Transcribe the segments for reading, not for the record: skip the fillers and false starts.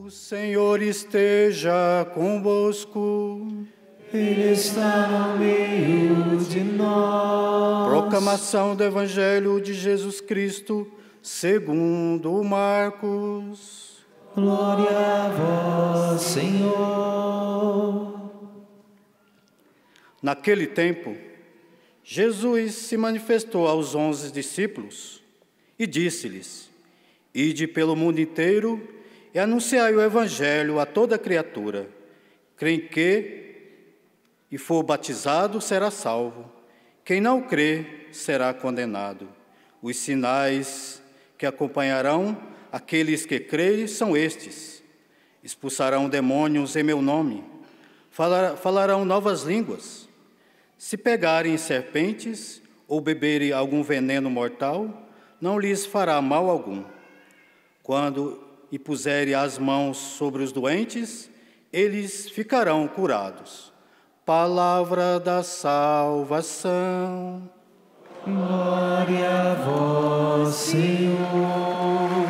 O Senhor esteja convosco. Ele está no meio de nós. Proclamação do Evangelho de Jesus Cristo, segundo Marcos. Glória a vós, Senhor. Naquele tempo, Jesus se manifestou aos 11 discípulos e disse-lhes: Ide pelo mundo inteiro e anunciai o Evangelho a toda criatura. Quem crê e for batizado será salvo. Quem não crê será condenado. Os sinais que acompanharão aqueles que crerem são estes: expulsarão demônios em meu nome, falarão novas línguas. Se pegarem serpentes ou beberem algum veneno mortal, não lhes fará mal algum. Quando impuserem as mãos sobre os doentes, eles ficarão curados. Palavra da salvação. Glória a vós, Senhor.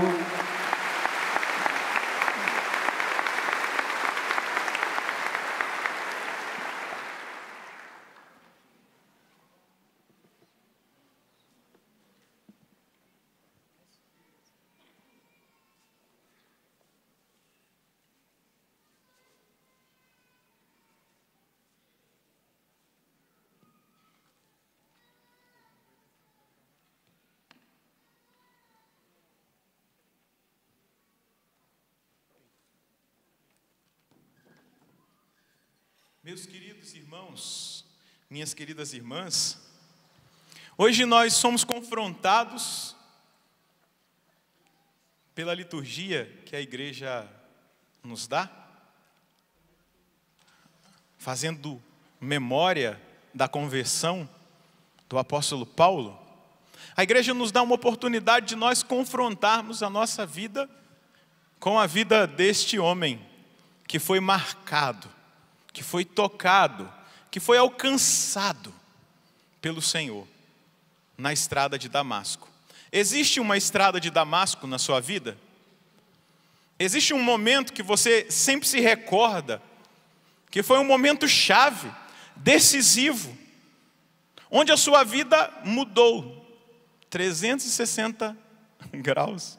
Meus queridos irmãos, minhas queridas irmãs, hoje nós somos confrontados pela liturgia que a igreja nos dá, fazendo memória da conversão do apóstolo Paulo. A igreja nos dá uma oportunidade de nós confrontarmos a nossa vida com a vida deste homem que foi marcado, que foi tocado, que foi alcançado pelo Senhor na estrada de Damasco. Existe uma estrada de Damasco na sua vida? Existe um momento que você sempre se recorda, que foi um momento chave, decisivo, onde a sua vida mudou 360 graus.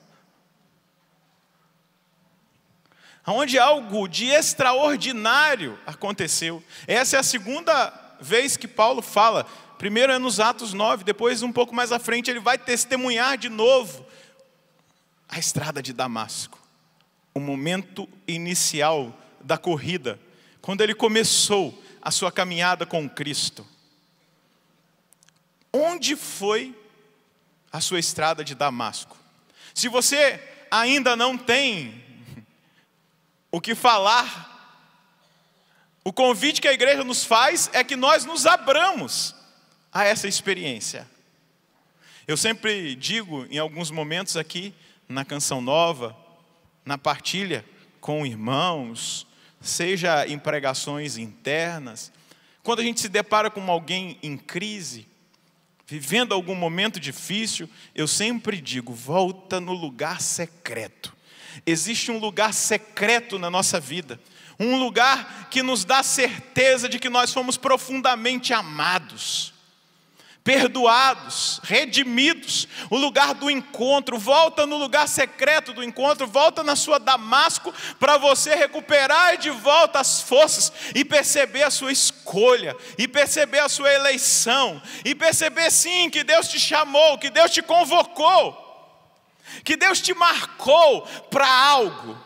Onde algo de extraordinário aconteceu. Essa é a segunda vez que Paulo fala. Primeiro é nos Atos 9, depois um pouco mais à frente ele vai testemunhar de novo a estrada de Damasco. O momento inicial da corrida, quando ele começou a sua caminhada com Cristo. Onde foi a sua estrada de Damasco? Se você ainda não tem o que falar, o convite que a igreja nos faz é que nós nos abramos a essa experiência. Eu sempre digo em alguns momentos aqui, na Canção Nova, na partilha com irmãos, seja em pregações internas, quando a gente se depara com alguém em crise, vivendo algum momento difícil, eu sempre digo, volta no lugar secreto. Existe um lugar secreto na nossa vida, um lugar que nos dá certeza de que nós fomos profundamente amados, perdoados, redimidos, o lugar do encontro. Volta no lugar secreto do encontro, volta na sua Damasco, para você recuperar de volta as forças, e perceber a sua escolha, e perceber a sua eleição, e perceber sim que Deus te chamou, que Deus te convocou, que Deus te marcou para algo.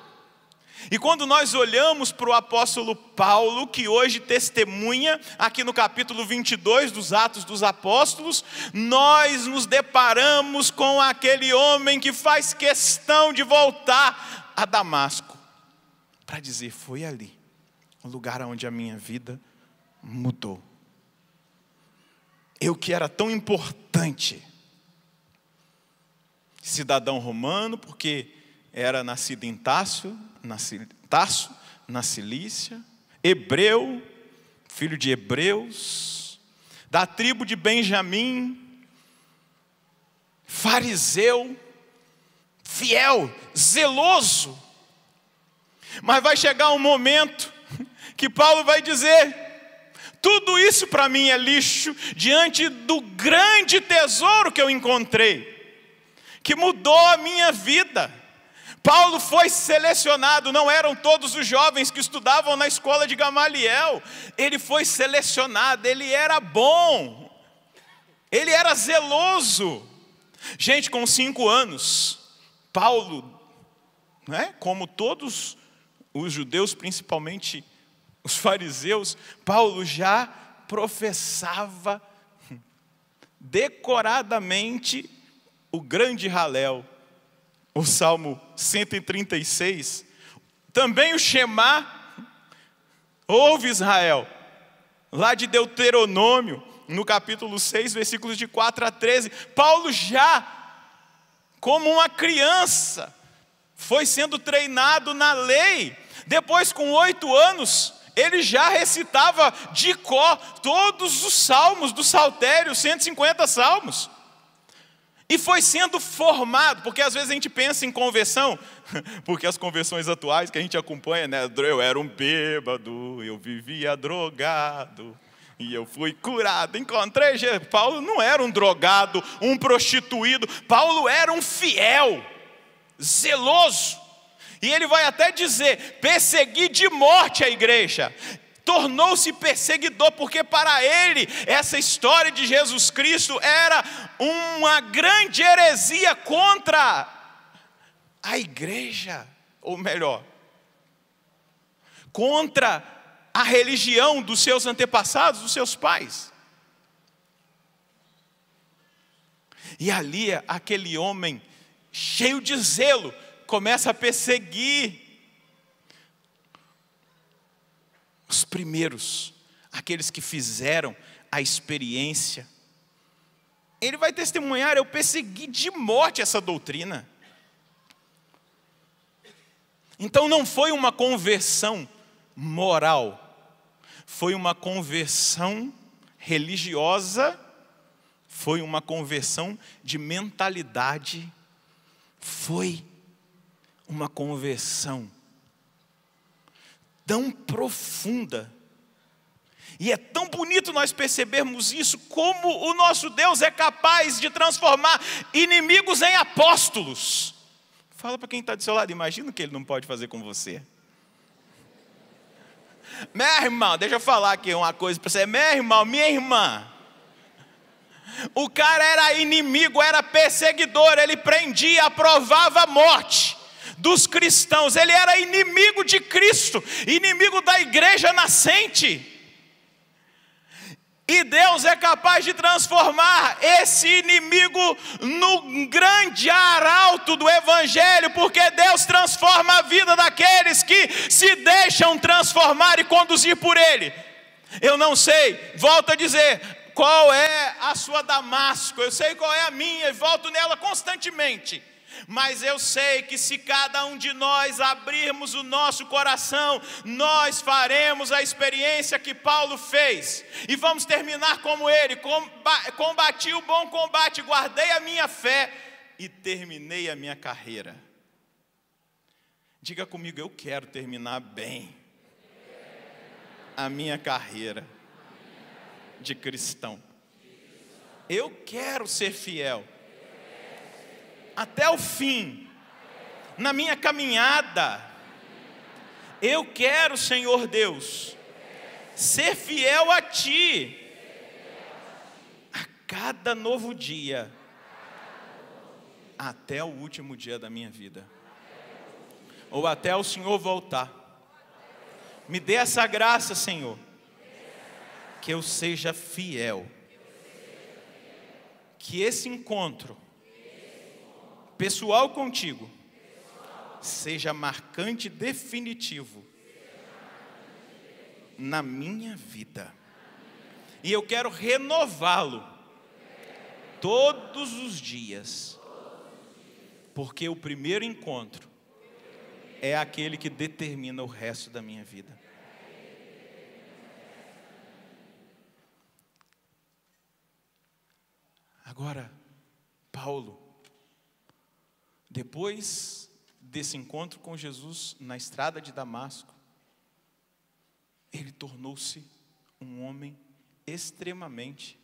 E quando nós olhamos para o apóstolo Paulo, que hoje testemunha aqui no capítulo 22 dos Atos dos Apóstolos, nós nos deparamos com aquele homem que faz questão de voltar a Damasco, para dizer, foi ali, o lugar onde a minha vida mudou. Eu que era tão importante, cidadão romano, porque era nascido em Tarso, na Cilícia, hebreu, filho de hebreus, da tribo de Benjamim, fariseu, fiel, zeloso. Mas vai chegar um momento que Paulo vai dizer: tudo isso para mim é lixo diante do grande tesouro que eu encontrei, que mudou a minha vida. Paulo foi selecionado, não eram todos os jovens que estudavam na escola de Gamaliel. Ele foi selecionado, ele era bom, ele era zeloso. Gente, com 5 anos, Paulo, como todos os judeus, principalmente os fariseus, Paulo já professava decoradamente o grande Halel, o Salmo 136, também o Shema. Ouve, Israel, lá de Deuteronômio, no capítulo 6, versículos de 4 a 13, Paulo já, como uma criança, foi sendo treinado na lei. Depois, com 8 anos, ele já recitava de cor todos os salmos do Saltério, 150 salmos. E foi sendo formado, porque às vezes a gente pensa em conversão, porque as conversões atuais que a gente acompanha, eu era um bêbado, eu vivia drogado, e eu fui curado, encontrei Jesus. Paulo não era um drogado, um prostituído, Paulo era um fiel, zeloso. E ele vai até dizer: persegui de morte a igreja. Tornou-se perseguidor, porque para ele essa história de Jesus Cristo era uma grande heresia contra a igreja, ou melhor, contra a religião dos seus antepassados, dos seus pais. E ali aquele homem cheio de zelo começa a perseguir os primeiros, aqueles que fizeram a experiência. Ele vai testemunhar: eu persegui de morte essa doutrina. Então não foi uma conversão moral, foi uma conversão religiosa, foi uma conversão de mentalidade, foi uma conversão tão profunda. E é tão bonito nós percebermos isso, como o nosso Deus é capaz de transformar inimigos em apóstolos. Fala para quem está do seu lado: imagina o que ele não pode fazer com você. Meu irmão, deixa eu falar aqui uma coisa para você. Meu irmão, minha irmã, o cara era inimigo, era perseguidor, ele prendia, aprovava a morte dos cristãos, ele era inimigo de Cristo, inimigo da igreja nascente. E Deus é capaz de transformar esse inimigo no grande arauto do evangelho, porque Deus transforma a vida daqueles que se deixam transformar e conduzir por Ele. Eu não sei, volto a dizer, qual é a sua Damasco, eu sei qual é a minha e volto nela constantemente. Mas eu sei que se cada um de nós abrirmos o nosso coração, nós faremos a experiência que Paulo fez. E vamos terminar como ele: combati o bom combate, guardei a minha fé e terminei a minha carreira. Diga comigo: eu quero terminar bem a minha carreira de cristão. Eu quero ser fiel até o fim, na minha caminhada. Eu quero, Senhor Deus, ser fiel a Ti, a cada novo dia, até o último dia da minha vida, ou até o Senhor voltar. Me dê essa graça, Senhor, que eu seja fiel, que esse encontro pessoal contigo seja marcante e definitivo na minha vida. E eu quero renová-lo todos os dias, porque o primeiro encontro é aquele que determina o resto da minha vida. Agora, Paulo, depois desse encontro com Jesus na estrada de Damasco, ele tornou-se um homem extremamente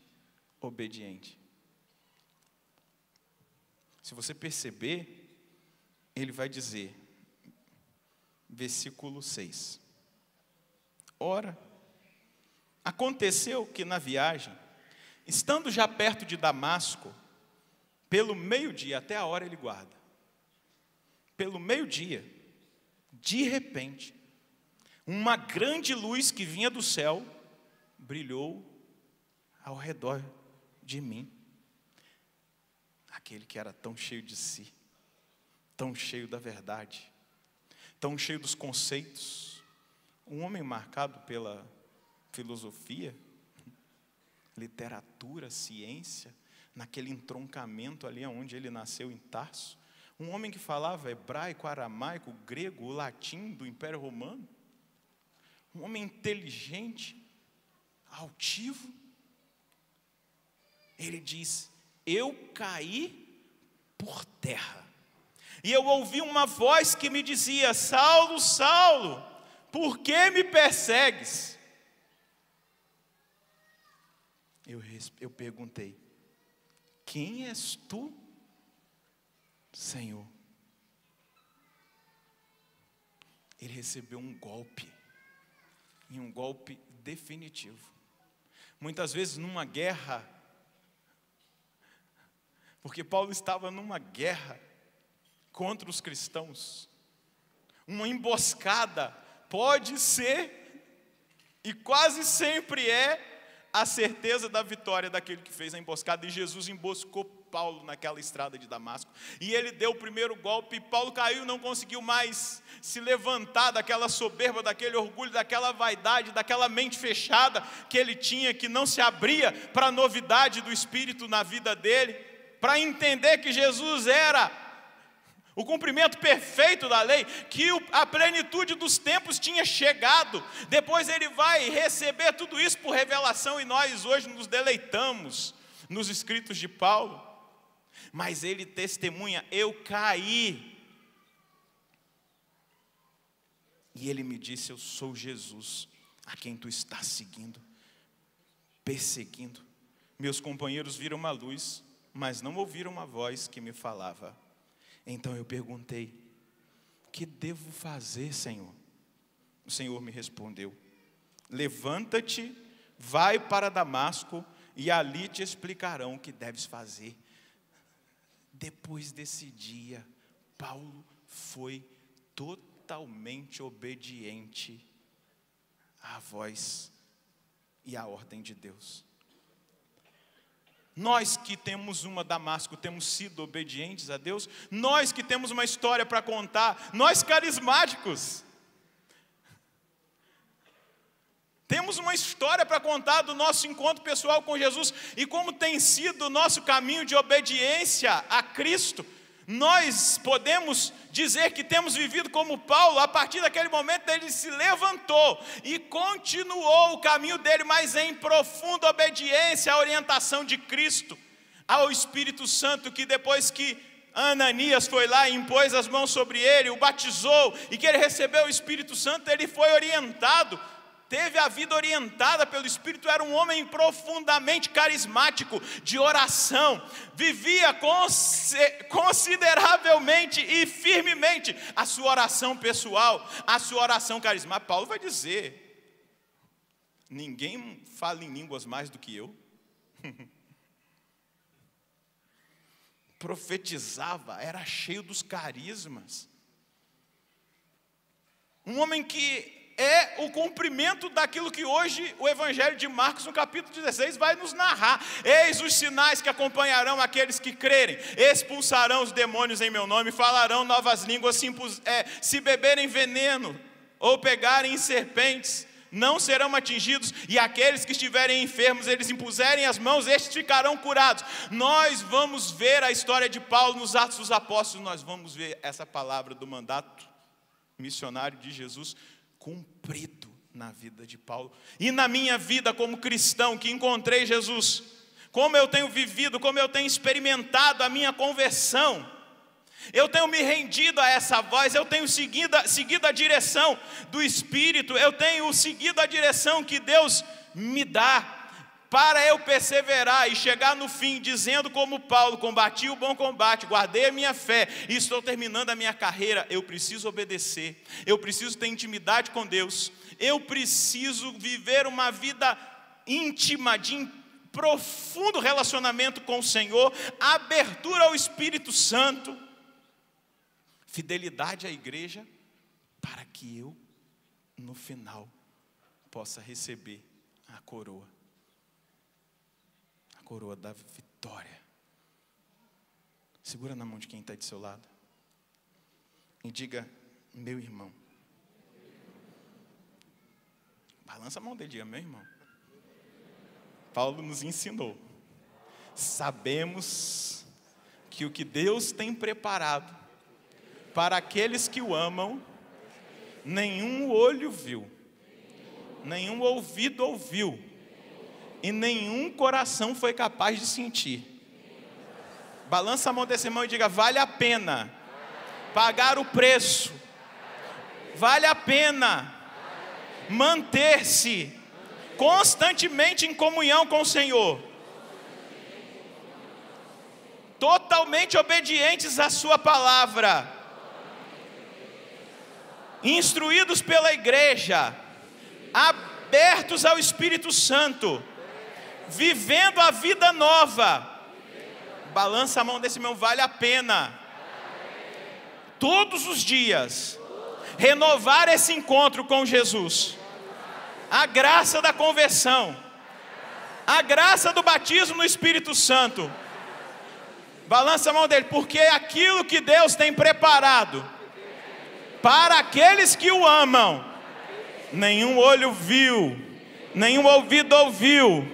obediente. Se você perceber, ele vai dizer, versículo 6. Ora, aconteceu que na viagem, estando já perto de Damasco, pelo meio-dia, até a hora ele guarda, pelo meio-dia, de repente, uma grande luz que vinha do céu, brilhou ao redor de mim. Aquele que era tão cheio de si, tão cheio da verdade, tão cheio dos conceitos, um homem marcado pela filosofia, literatura, ciência, naquele entroncamento ali onde ele nasceu em Tarso, um homem que falava hebraico, aramaico, grego, latim do Império Romano, um homem inteligente, altivo. Ele diz: eu caí por terra, e eu ouvi uma voz que me dizia: Saulo, Saulo, por que me persegues? Eu perguntei: quem és tu, Senhor? Ele recebeu um golpe, e um golpe definitivo. Muitas vezes numa guerra, porque Paulo estava numa guerra contra os cristãos, uma emboscada pode ser, e quase sempre é, a certeza da vitória daquele que fez a emboscada. E Jesus emboscou Paulo naquela estrada de Damasco, e ele deu o primeiro golpe, e Paulo caiu, não conseguiu mais se levantar daquela soberba, daquele orgulho, daquela vaidade, daquela mente fechada que ele tinha, que não se abria para a novidade do Espírito na vida dele, para entender que Jesus era o cumprimento perfeito da lei, que a plenitude dos tempos tinha chegado. Depois ele vai receber tudo isso por revelação, e nós hoje nos deleitamos nos escritos de Paulo. Mas ele testemunha: eu caí. E ele me disse: eu sou Jesus, a quem tu estás seguindo, perseguindo. Meus companheiros viram uma luz, mas não ouviram uma voz que me falava. Então eu perguntei: que devo fazer, Senhor? O Senhor me respondeu: levanta-te, vai para Damasco, e ali te explicarão o que deves fazer. Depois desse dia, Paulo foi totalmente obediente à voz e à ordem de Deus. Nós que temos uma Damasco, temos sido obedientes a Deus. Nós que temos uma história para contar, nós carismáticos, temos uma história para contar do nosso encontro pessoal com Jesus, e como tem sido o nosso caminho de obediência a Cristo. Nós podemos dizer que temos vivido como Paulo. A partir daquele momento ele se levantou e continuou o caminho dele, mas em profunda obediência à orientação de Cristo, ao Espírito Santo, que depois que Ananias foi lá e impôs as mãos sobre ele, o batizou, e que ele recebeu o Espírito Santo, ele foi orientado, teve a vida orientada pelo Espírito. Era um homem profundamente carismático, de oração, vivia consideravelmente e firmemente a sua oração pessoal, a sua oração carismática. Paulo vai dizer: ninguém fala em línguas mais do que eu. Profetizava, era cheio dos carismas. Um homem que é o cumprimento daquilo que hoje o Evangelho de Marcos, no capítulo 16, vai nos narrar. Eis os sinais que acompanharão aqueles que crerem: expulsarão os demônios em meu nome, falarão novas línguas, se beberem veneno ou pegarem serpentes, não serão atingidos, e aqueles que estiverem enfermos, eles impuserem as mãos, estes ficarão curados. Nós vamos ver a história de Paulo nos Atos dos Apóstolos, nós vamos ver essa palavra do mandato missionário de Jesus cumprido na vida de Paulo. E na minha vida como cristão que encontrei Jesus, como eu tenho vivido, como eu tenho experimentado a minha conversão, Eu tenho me rendido a essa voz, eu tenho seguido a direção do Espírito, eu tenho seguido a direção que Deus me dá, para eu perseverar e chegar no fim, dizendo como Paulo: combati o bom combate, guardei a minha fé e estou terminando a minha carreira. Eu preciso obedecer, eu preciso ter intimidade com Deus, eu preciso viver uma vida íntima, de profundo relacionamento com o Senhor, abertura ao Espírito Santo, fidelidade à igreja, para que eu, no final, possa receber a coroa da vitória. Segura na mão de quem está do seu lado e diga: meu irmão. Balança a mão dele, diga: meu irmão. Paulo nos ensinou: sabemos que o que Deus tem preparado para aqueles que o amam, nenhum olho viu, nenhum ouvido ouviu, e nenhum coração foi capaz de sentir. Balança a mão desse irmão e diga: vale a pena pagar o preço, vale a pena manter-se constantemente em comunhão com o Senhor, totalmente obedientes à sua palavra, instruídos pela igreja, abertos ao Espírito Santo, vivendo a vida nova. Balança a mão desse irmão: vale a pena todos os dias renovar esse encontro com Jesus. A graça da conversão, a graça do batismo no Espírito Santo. Balança a mão dele: porque aquilo que Deus tem preparado para aqueles que o amam, nenhum olho viu, nenhum ouvido ouviu,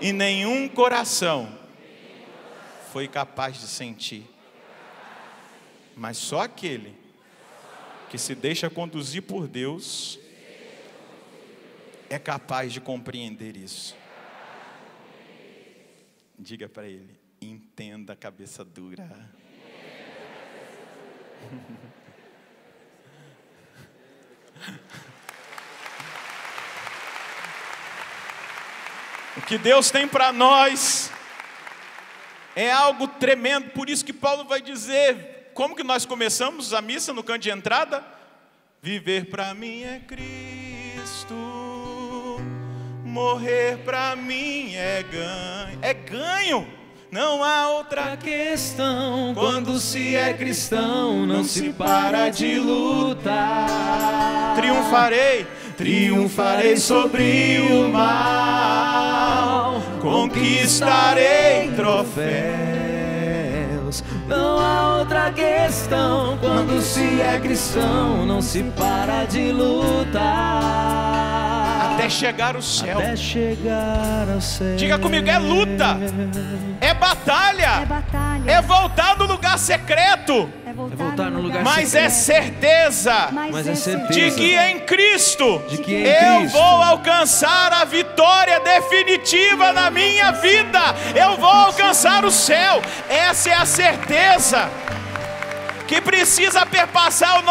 e nenhum coração foi capaz de sentir. Mas só aquele que se deixa conduzir por Deus é capaz de compreender isso. Diga para ele: entenda a cabeça dura. O que Deus tem para nós é algo tremendo. Por isso que Paulo vai dizer, como que nós começamos a missa no canto de entrada? Viver para mim é Cristo, morrer para mim é ganho. É ganho, não há outra questão. Quando se é cristão, não se para de lutar. Triunfarei sobre o mal, conquistarei troféus. Não há outra questão. Quando se é cristão, não se para de lutar até chegar ao céu. Até chegar ao céu. Diga comigo: é luta, é batalha, é voltar do lugar secreto. Voltar no lugar mas secreto. É certeza, de que em Cristo eu vou alcançar a vitória definitiva na minha vida. Eu vou alcançar o céu. Essa é a certeza que precisa perpassar a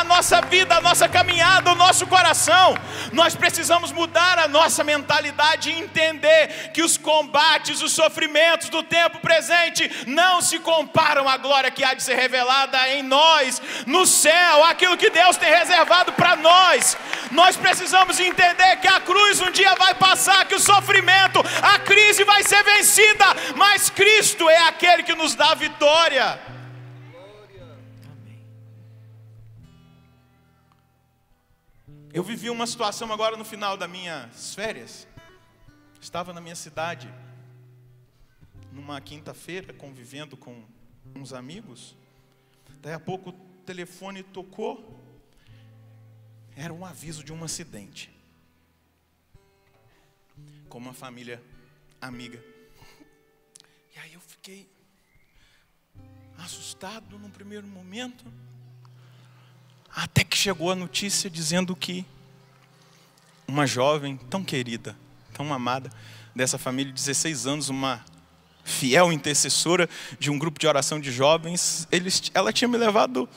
nossa vida, a nossa caminhada, o nosso coração. Nós precisamos mudar a nossa mentalidade e entender que os combates, os sofrimentos do tempo presente não se comparam à glória que há de ser revelada em nós, no céu, aquilo que Deus tem reservado para nós. Nós precisamos entender que a cruz um dia vai passar, que o sofrimento, a crise vai ser vencida, mas Cristo é aquele que nos dá a vitória. Eu vivi uma situação agora no final das minhas férias. Estava na minha cidade, numa quinta-feira, convivendo com uns amigos. Daí a pouco o telefone tocou. Era um aviso de um acidente com uma família amiga. E aí eu fiquei assustado num primeiro momento. Até que chegou a notícia dizendo que uma jovem tão querida, tão amada, dessa família de 16 anos, uma fiel intercessora de um grupo de oração de jovens, ela tinha me levado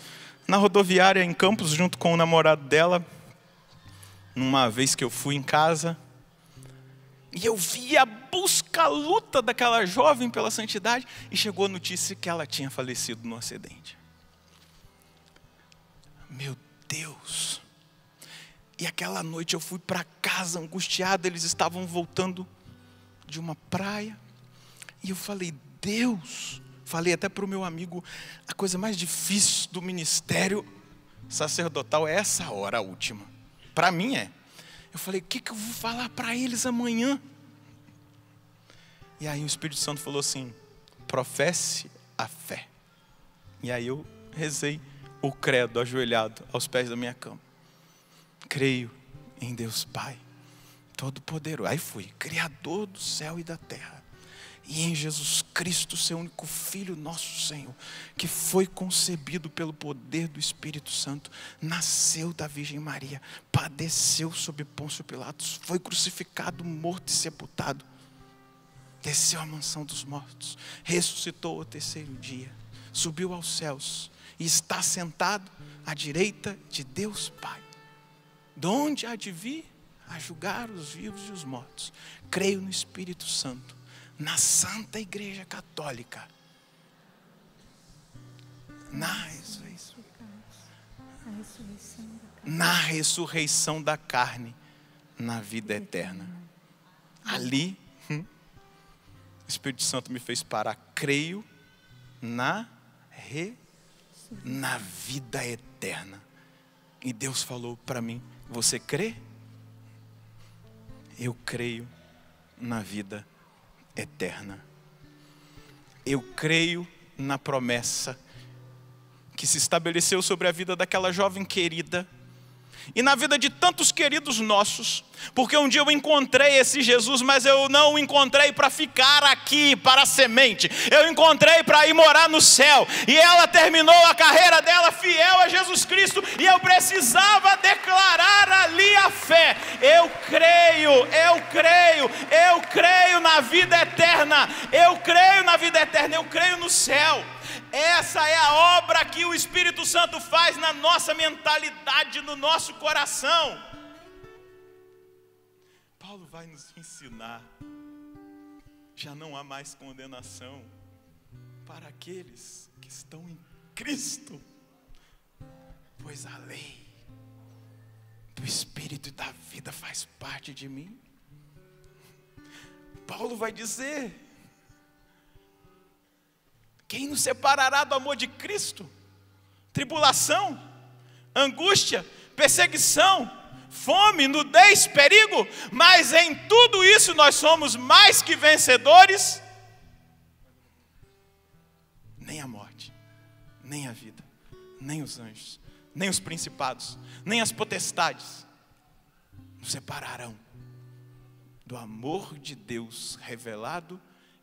na rodoviária em Campos, junto com o namorado dela, numa vez que eu fui em casa, e eu vi a busca, a luta daquela jovem pela santidade, e chegou a notícia que ela tinha falecido no acidente. Meu Deus! E aquela noite eu fui para casa angustiado, eles estavam voltando de uma praia, e eu falei, Deus, falei até para o meu amigo, a coisa mais difícil do ministério sacerdotal é essa hora, a última. Para mim é. Eu falei, o que eu vou falar para eles amanhã? E aí o Espírito Santo falou assim, professe a fé. E aí eu rezei o credo ajoelhado aos pés da minha cama. Creio em Deus Pai Todo-Poderoso. Aí fui, Criador do céu e da terra. E em Jesus Cristo, seu único Filho, nosso Senhor, que foi concebido pelo poder do Espírito Santo, nasceu da Virgem Maria, padeceu sob Pôncio Pilatos, foi crucificado, morto e sepultado, desceu à mansão dos mortos, ressuscitou ao terceiro dia, subiu aos céus e está sentado à direita de Deus Pai, de onde há de vir a julgar os vivos e os mortos. Creio no Espírito Santo, na Santa Igreja Católica, na ressurreição da carne, na vida eterna. Ali, o Espírito Santo me fez parar. Creio na vida eterna. E Deus falou para mim, você crê? Eu creio na vida eterna. Eu creio na promessa que se estabeleceu sobre a vida daquela jovem querida e na vida de tantos queridos nossos, porque um dia eu encontrei esse Jesus, mas eu não o encontrei para ficar aqui, para a semente, eu encontrei para ir morar no céu, e ela terminou a carreira dela fiel a Jesus Cristo, e eu precisava declarar ali a fé. Eu creio na vida eterna, eu creio no céu. Essa é a obra que o Espírito Santo faz na nossa mentalidade, no nosso coração. Paulo vai nos ensinar, já não há mais condenação para aqueles que estão em Cristo, pois a lei do Espírito e da vida faz parte de mim. Paulo vai dizer, quem nos separará do amor de Cristo? Tribulação, angústia, perseguição, fome, nudez, perigo. Mas em tudo isso nós somos mais que vencedores. Nem a morte, nem a vida, nem os anjos, nem os principados, nem as potestades nos separarão do amor de Deus revelado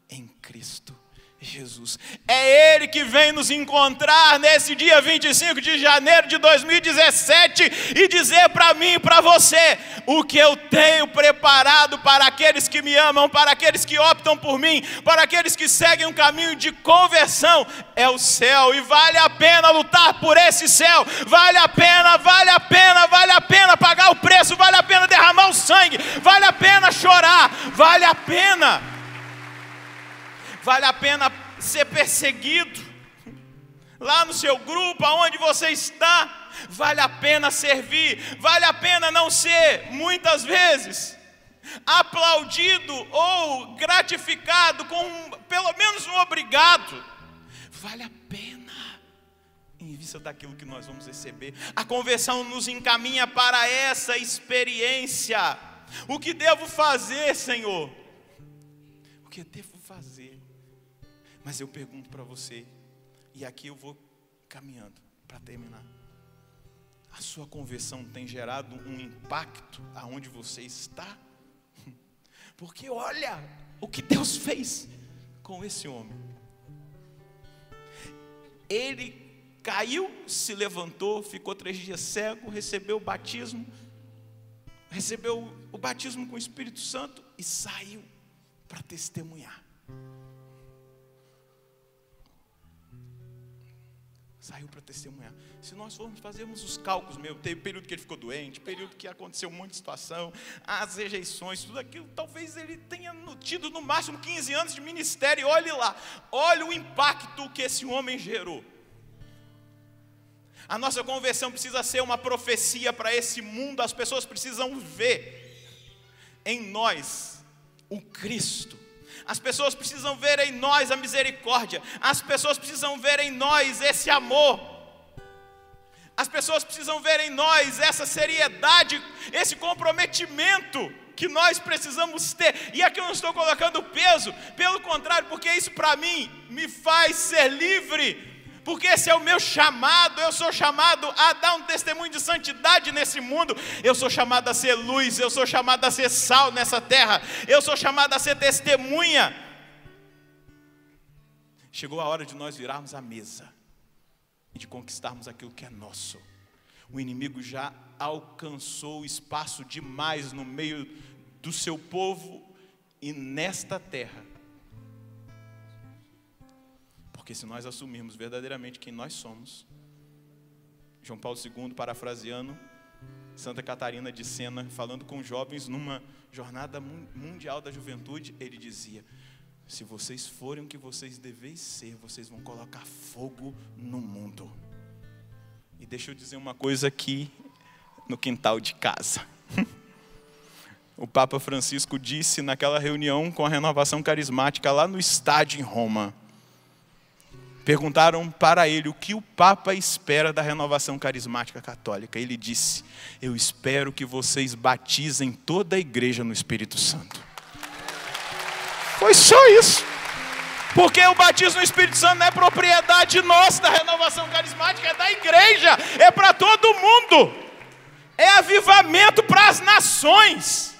em Cristo Jesus. É Ele que vem nos encontrar nesse dia 25 de janeiro de 2017 e dizer para mim e para você o que eu tenho preparado para aqueles que me amam, para aqueles que optam por mim, para aqueles que seguem um caminho de conversão. É o céu, e vale a pena lutar por esse céu, vale a pena pagar o preço, vale a pena derramar o sangue, vale a pena chorar, vale a pena ser perseguido lá no seu grupo, aonde você está, vale a pena servir, vale a pena não ser, muitas vezes, aplaudido ou gratificado com pelo menos um obrigado, vale a pena, em vista daquilo que nós vamos receber. A conversão nos encaminha para essa experiência. O que devo fazer, Senhor? O que devo fazer? Mas eu pergunto para você, e aqui eu vou caminhando para terminar. A sua conversão tem gerado um impacto aonde você está? Porque olha o que Deus fez com esse homem. Ele caiu, se levantou, ficou 3 dias cego, recebeu o batismo com o Espírito Santo e saiu para testemunhar. Saiu para testemunhar. Se nós formos fazermos os cálculos, teve período que ele ficou doente, período que aconteceu um monte de situação, as rejeições, tudo aquilo, talvez ele tenha tido no máximo 15 anos de ministério, e olhe lá, olha o impacto que esse homem gerou. A nossa conversão precisa ser uma profecia para esse mundo, as pessoas precisam ver em nós o Cristo. As pessoas precisam ver em nós a misericórdia. As pessoas precisam ver em nós esse amor. As pessoas precisam ver em nós essa seriedade, esse comprometimento que nós precisamos ter. E aqui eu não estou colocando peso, pelo contrário, porque isso para mim me faz ser livre. Porque esse é o meu chamado, eu sou chamado a dar um testemunho de santidade nesse mundo. Eu sou chamado a ser luz, eu sou chamado a ser sal nessa terra. Eu sou chamado a ser testemunha. Chegou a hora de nós virarmos a mesa e de conquistarmos aquilo que é nosso. O inimigo já alcançou espaço demais no meio do seu povo e nesta terra. Porque se nós assumirmos verdadeiramente quem nós somos, João Paulo II, parafraseando Santa Catarina de Sena, falando com jovens numa jornada mundial da juventude, ele dizia: se vocês forem o que vocês devem ser, vocês vão colocar fogo no mundo. E deixa eu dizer uma coisa aqui no quintal de casa. O Papa Francisco disse naquela reunião com a Renovação Carismática lá no estádio em Roma. Perguntaram para ele o que o Papa espera da Renovação Carismática Católica. Ele disse: eu espero que vocês batizem toda a igreja no Espírito Santo. Foi só isso. Porque o batismo no Espírito Santo não é propriedade nossa da Renovação Carismática, é da igreja, é para todo mundo. É avivamento para as nações.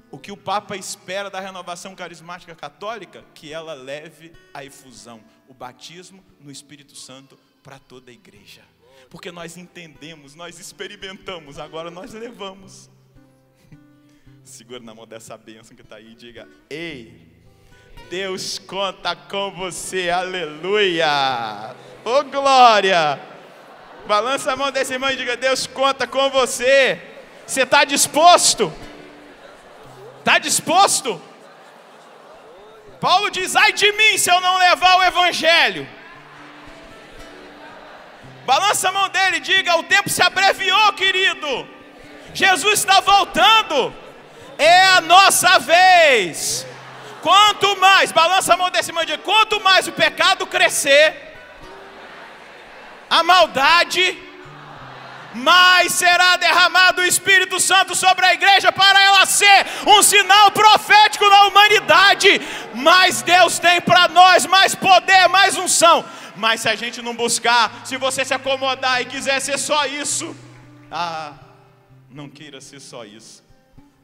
O que o Papa espera da Renovação Carismática Católica? Que ela leve a efusão, o batismo no Espírito Santo para toda a igreja. Porque nós entendemos, nós experimentamos, agora nós levamos. Segura na mão dessa bênção que está aí e diga: ei, Deus conta com você, aleluia, ô glória. Balança a mão desse irmão e diga: Deus conta com você. Você está disposto? Está disposto? Paulo diz: ai de mim se eu não levar o evangelho. Balança a mão dele e diga: o tempo se abreviou, querido. Jesus está voltando. É a nossa vez. Quanto mais, balança a mão desse irmão e diga: quanto mais o pecado crescer, a maldade, mais será derramado o Espírito Santo sobre a igreja para ela ser um sinal profético na humanidade. Mais Deus tem para nós, mais poder, mais unção. Mas se a gente não buscar, se você se acomodar e quiser ser só isso, não queira ser só isso.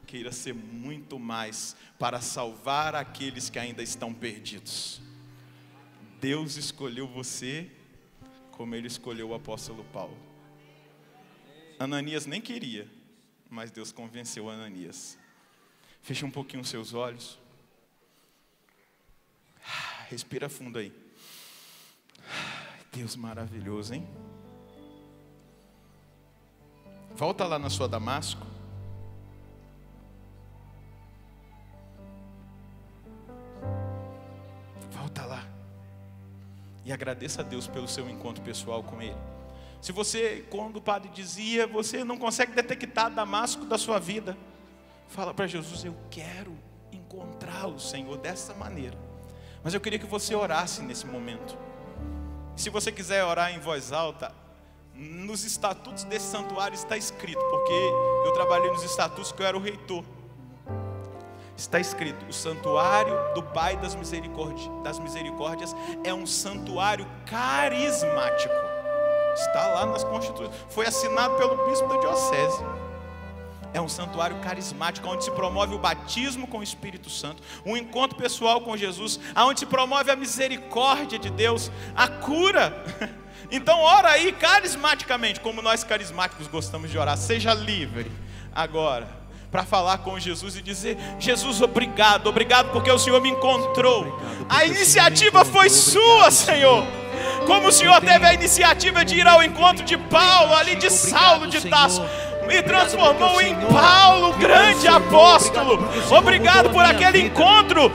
Queira ser muito mais para salvar aqueles que ainda estão perdidos. Deus escolheu você como Ele escolheu o apóstolo Paulo. Ananias nem queria, mas Deus convenceu Ananias. Feche um pouquinho os seus olhos. Respira fundo aí. Deus maravilhoso, hein? Volta lá na sua Damasco. Volta lá. E agradeça a Deus pelo seu encontro pessoal com Ele. Se você, quando o padre dizia, você não consegue detectar Damasco da sua vida, fala para Jesus: eu quero encontrar o Senhor dessa maneira. Mas eu queria que você orasse nesse momento. Se você quiser orar em voz alta, nos estatutos desse santuário está escrito, porque eu trabalhei nos estatutos que eu era o reitor. Está escrito: o santuário do Pai das Misericórdias é um santuário carismático. Está lá nas constituições, foi assinado pelo bispo da diocese. É um santuário carismático, onde se promove o batismo com o Espírito Santo, um encontro pessoal com Jesus, onde se promove a misericórdia de Deus, a cura. Então ora aí carismaticamente, como nós carismáticos gostamos de orar. Seja livre agora para falar com Jesus e dizer: Jesus, obrigado, obrigado porque o Senhor me encontrou. A iniciativa foi sua, Senhor. como o Senhor teve a iniciativa de ir ao encontro de Paulo, ali de Saulo de Tarso, e transformou em Paulo, grande apóstolo. Obrigado por aquele encontro.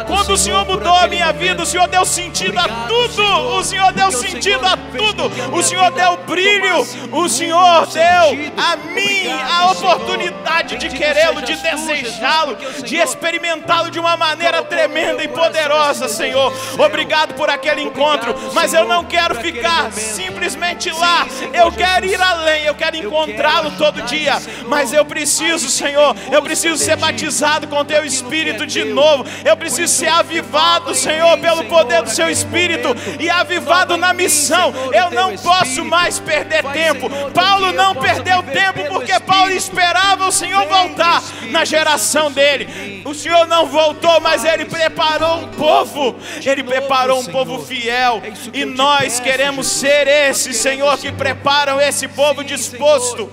Quando o Senhor mudou a minha vida, o Senhor deu sentido a tudo. O Senhor deu sentido a tudo. O Senhor deu brilho. O Senhor deu a mim a oportunidade de querê-lo, de desejá-lo, de experimentá-lo de uma maneira tremenda e poderosa, Senhor. Obrigado por aquele encontro. Mas eu não quero ficar simplesmente lá. Eu quero ir além. Eu quero encontrá-lo todo dia, mas eu preciso, Senhor, eu preciso ser batizado com Teu Espírito de novo. Eu preciso ser avivado, Senhor, pelo poder do Seu Espírito e avivado na missão. Eu não posso mais perder tempo. Paulo não perdeu tempo porque Paulo esperava o Senhor voltar na geração dele. O Senhor não voltou, mas Ele preparou um povo. Ele preparou um povo fiel, e nós queremos ser esse, Senhor, que preparam esse povo disposto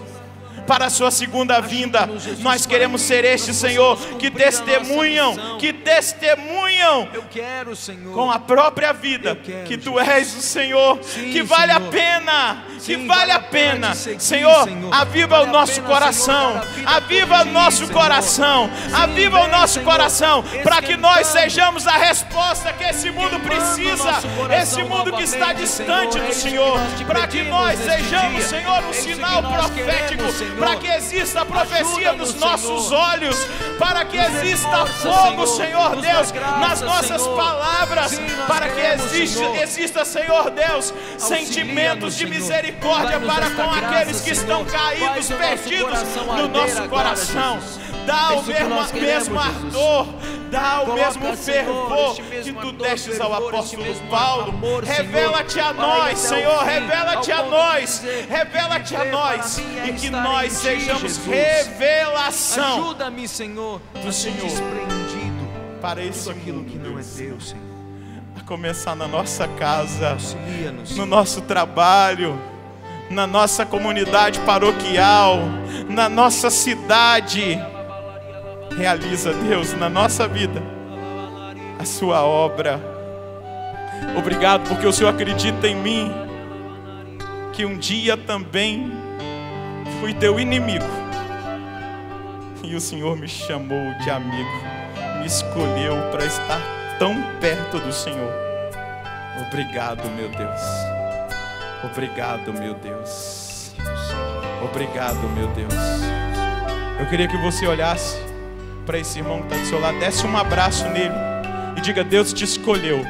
para a sua segunda vinda. Nós queremos ser este, Senhor, que testemunham com a própria vida que Tu és o Senhor, que vale a pena, Senhor, aviva o nosso coração, aviva o nosso coração, para que nós sejamos a resposta que esse mundo precisa, esse mundo que está distante do Senhor, para que nós sejamos, Senhor, um sinal profético, para que exista a profecia nos nossos olhos, para que exista fogo, Senhor Deus, nas nossas palavras, para que exista, Senhor Deus, sentimentos de misericórdia para com aqueles que estão caídos, perdidos no nosso coração. Dá o mesmo ardor, dá o mesmo fervor que Tu destes ao apóstolo Paulo. Revela-te a nós, Senhor, revela-te a nós, e que nós sejamos revelação. Ajuda-me, Senhor, do Senhor para esse mundo que não é Teu, Senhor. A começar na nossa casa, no nosso trabalho, na nossa comunidade paroquial, na nossa cidade. Realiza, Deus, na nossa vida a Sua obra. Obrigado porque o Senhor acredita em mim, que um dia também fui Teu inimigo, e o Senhor me chamou de amigo, me escolheu para estar tão perto do Senhor. Obrigado, meu Deus. Obrigado, meu Deus. Obrigado, meu Deus. Eu queria que você olhasse para esse irmão que está do seu lado, desse um abraço nele e diga: Deus te escolheu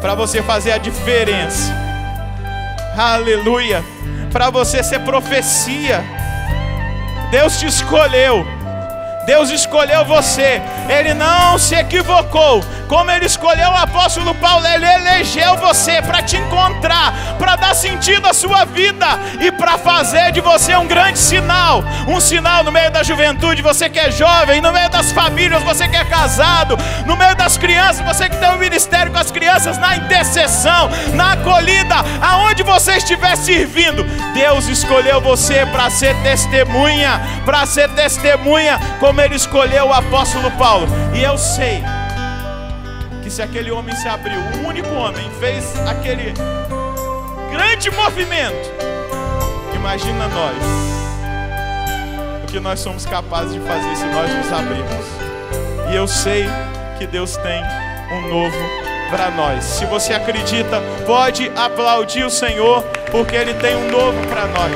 para você fazer a diferença. Aleluia. Para você ser profecia. Deus te escolheu. Deus escolheu você. Ele não se equivocou. Como Ele escolheu o apóstolo Paulo, Ele elegeu você para te encontrar, para dar sentido à sua vida e para fazer de você um grande sinal. Um sinal no meio da juventude, você que é jovem, no meio das famílias, você que é casado, no meio das crianças, você que tem um ministério com as crianças, na intercessão, na acolhida, aonde você estiver servindo. Deus escolheu você para ser testemunha, como Ele escolheu o apóstolo Paulo. E eu sei que se aquele homem se abriu, um único homem fez aquele grande movimento, imagina nós, o que nós somos capazes de fazer se nós nos abrirmos. E eu sei que Deus tem um novo para nós. Se você acredita, pode aplaudir o Senhor, porque Ele tem um novo para nós.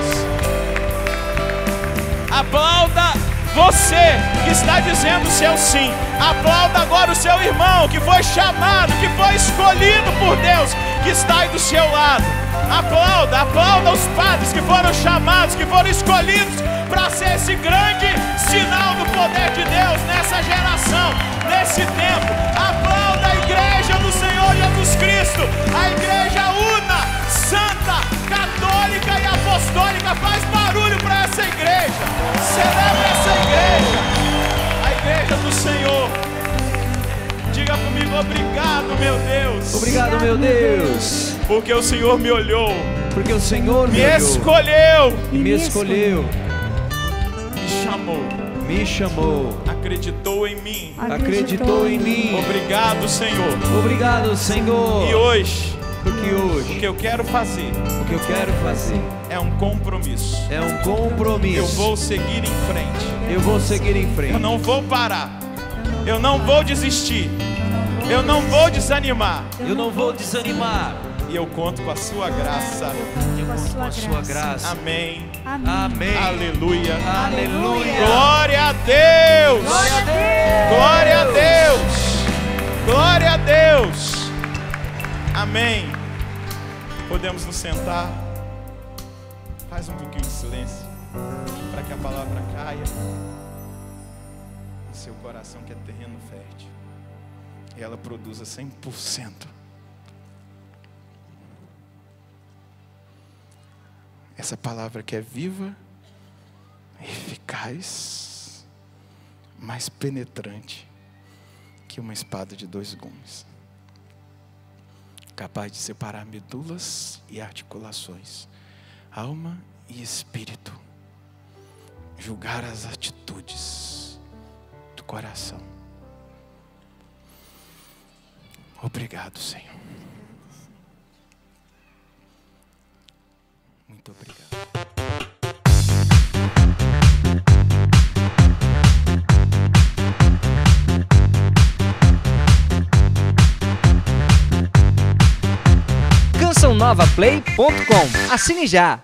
Aplauda você que está dizendo seu sim. Aplauda agora o seu irmão que foi chamado, que foi escolhido por Deus, que está aí do seu lado. Aplauda os padres que foram chamados, que foram escolhidos para ser esse grande sinal do poder de Deus nessa geração, nesse tempo. Aplauda a igreja do Senhor Jesus Cristo, a igreja una, santa, católica e apostólica. Faz barulho para essa igreja, celebra essa igreja, a igreja do Senhor. Diga comigo: obrigado, meu Deus. Obrigado, meu Deus. Porque o Senhor me olhou, porque o Senhor me escolheu e me escolheu, me chamou, acreditou em mim, acreditou em mim. Obrigado, Senhor. Obrigado, Senhor. E hoje Porque hoje o que eu quero fazer é um compromisso. é um compromisso. Eu vou seguir em frente. Eu vou seguir em frente. Eu não vou parar. Eu não vou desistir. Eu não vou desanimar. Eu não vou desanimar. E eu conto com a sua graça. Eu conto com a sua graça. Amém. Amém. Aleluia. Aleluia. Glória a Deus. Glória a Deus. Glória a Deus. Glória a Deus. Amém. Podemos nos sentar. Faz um pouquinho de silêncio para que a palavra caia no seu coração, que é terreno fértil, e ela produza 100%. Essa palavra que é viva, eficaz, mais penetrante que uma espada de 2 gumes, capaz de separar medulas e articulações, alma e espírito, julgar as atitudes do coração. Obrigado, Senhor. Muito obrigado. CançãoNovaPlay.com. Assine já!